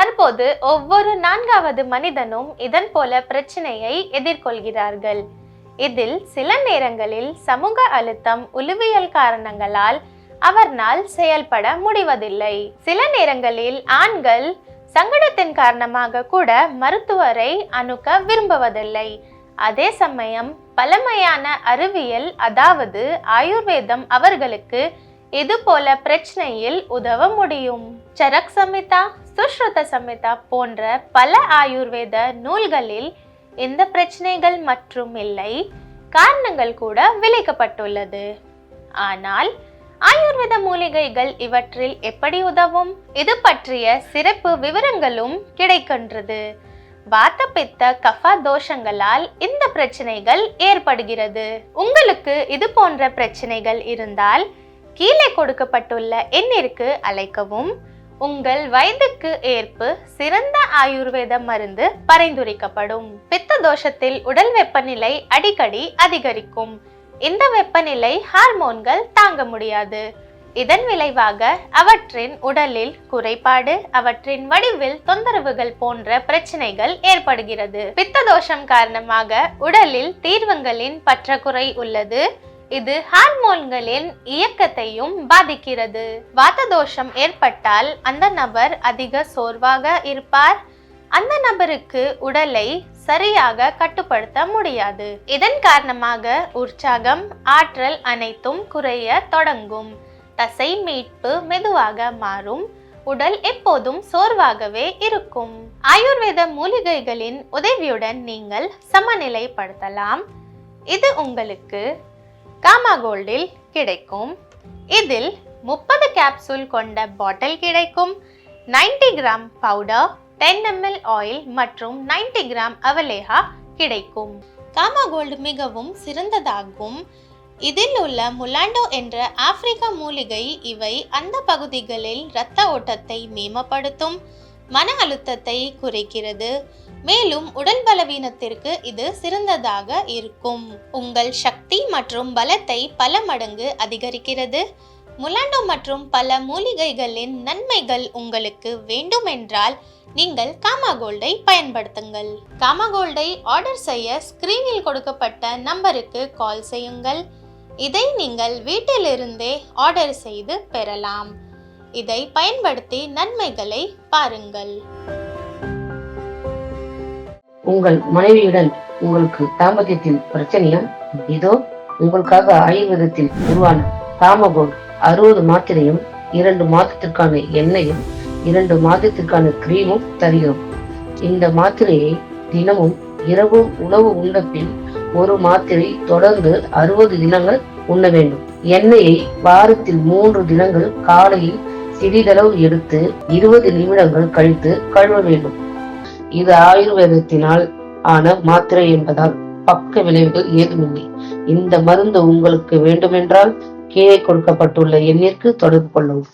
தற்போது ஒவ்வொரு 4வது மனிதனும் இதன் போல பிரச்சனையை எதிர்கொள்கிறார்கள். இதில் சில நேரங்களில் சமூக அழுத்தம், உளவியல் காரணங்களால் அவர்னால் செயல்பட முடிவதில்லை. சில நேரங்களில் ஆண்கள் சங்கடத்தின் காரணமாக கூட மருத்துவரை அணுக விரும்புவதில்லை. அதே சமயம் பழமையான அறிவியல், அதாவது ஆயுர்வேதம் அவர்களுக்கு இது போல பிரச்சனையில் உதவ முடியும். சரக் சம்ஹிதா, சுஷ்ருத சம்ஹிதா போன்ற பல ஆயுர்வேத நூல்களில் இந்த பிரச்சனைகள் மற்றும் இல்லை காரணங்கள் கூட விளக்கப்பட்டுள்ளது. ஆனால் ஆயுர்வேத மூலிகைகள் இவற்றில் எப்படி உதவும், இது பற்றிய சிறப்பு விவரங்களும் கிடைக்கின்றது. வாத பித்த கஃப தோஷங்களால் இந்த பிரச்சனைகள் ஏற்படுகிறது. உங்களுக்கு இது போன்ற பிரச்சனைகள் இருந்தால் கீழே கொடுக்கப்பட்டுள்ள எண்ணிற்கு அழைக்கவும். உங்கள் வயதுக்கு ஏற்ப சிறந்த ஆயுர்வேத மருந்து பரிந்துரைக்கப்படும். பித்த தோஷத்தில் உடல் வெப்பநிலை அடிக்கடி அதிகரிக்கும். இந்த வெப்பநிலை ஹார்மோன்கள் தாங்க முடியாது. இதன் விளைவாக அவற்றின் உடலில் குறைபாடு, அவற்றின் வடிவில் தொந்தரவுகள் போன்ற பிரச்சனைகள் ஏற்படுகிறது. பித்த தோஷம் காரணமாக உடலில் தீர்வங்களின் பற்றாக்குறை உள்ளது. இது ஹார்மோன்களின் இயக்கத்தையும் பாதிக்கிறது. வாத தோஷம் ஏற்பட்டால் அந்த நபர் அதிக சோர்வாக இருப்பார். அந்த நபருக்கு உடலை சரியாக கட்டுப்படுத்த முடியாது. இதன் காரணமாக உற்சாகம், ஆற்றல் அனைத்தும் குறைய தொடங்கும். தசை மீட்பு மெதுவாக மாறும். உடல் எப்போதும் சோர்வாகவே இருக்கும். ஆயுர்வேத மூலிகைகளின் உதவியுடன் நீங்கள் சமநிலைப்படுத்தலாம். இது உங்களுக்கு காமா கோல்டில் கிடைக்கும். இதில் 30 கேப்சூல் கொண்ட பாட்டில் கிடைக்கும். 90 கிராம் பவுடர், 10 ml ஆயில் மற்றும் 90 கிராம் அவலேஹா கிடைக்கும். காமா கோல்டு மிகவும் சிறந்ததாகும். இதில் உள்ள முலாண்டோ என்ற ஆப்பிரிக்க மூலிகை இவை அந்த பகுதிகளில் இரத்த ஓட்டத்தை மேம்படுத்தும், மன அழுத்தத்தை குறைக்கிறது. மேலும் உடல் பலவீனத்திற்கு இது சிறந்ததாக இருக்கும். உங்கள் சக்தி மற்றும் பலத்தை பல மடங்கு அதிகரிக்கிறது. முலாண்டோ மற்றும் பல மூலிகைகளின் நன்மைகள் உங்களுக்கு வேண்டுமென்றால் நீங்கள் காமா கோல்டை பயன்படுத்துங்கள். காமா கோல்டை ஆர்டர் செய்ய ஸ்கிரீனில் கொடுக்கப்பட்ட நம்பருக்கு கால் செய்யுங்கள். இதை நீங்கள் வீட்டிலிருந்தே ஆர்டர் செய்து பெறலாம். இதை பயன்படுத்தி நன்மைகளை பாருங்கள். உங்கள் மனைவியுடன் உங்களுக்கு தாம்பத்தியத்தில் பிரச்சனையா? இதோ உங்களுக்காக ஆயுர்வேதத்தில் உருவான காமகோல்ட் 60 மாத்திரையும் 2 மாதத்திற்கான எண்ணெயும் 2 மாதத்திற்கான கிரீமும் தருகிறோம். இந்த மாத்திரையை தினமும் இரவு உணவு உண்ட பின் 1 மாத்திரை தொடர்ந்து 60 தினங்கள் உண்ண வேண்டும். எண்ணெயை வாரத்தில் 3 தினங்கள் காலையில் சிறிதளவு எடுத்து 20 நிமிடங்கள் கழித்து கழுவ வேண்டும். இது ஆயுர்வேதத்தினால் ஆன மாத்திரை என்பதால் பக்க விளைவுகள் ஏதுமில்லை. இந்த மருந்து உங்களுக்கு வேண்டுமென்றால் கீழே கொடுக்கப்பட்டுள்ள எண்ணிற்கு தொடர்பு கொள்ளவும்.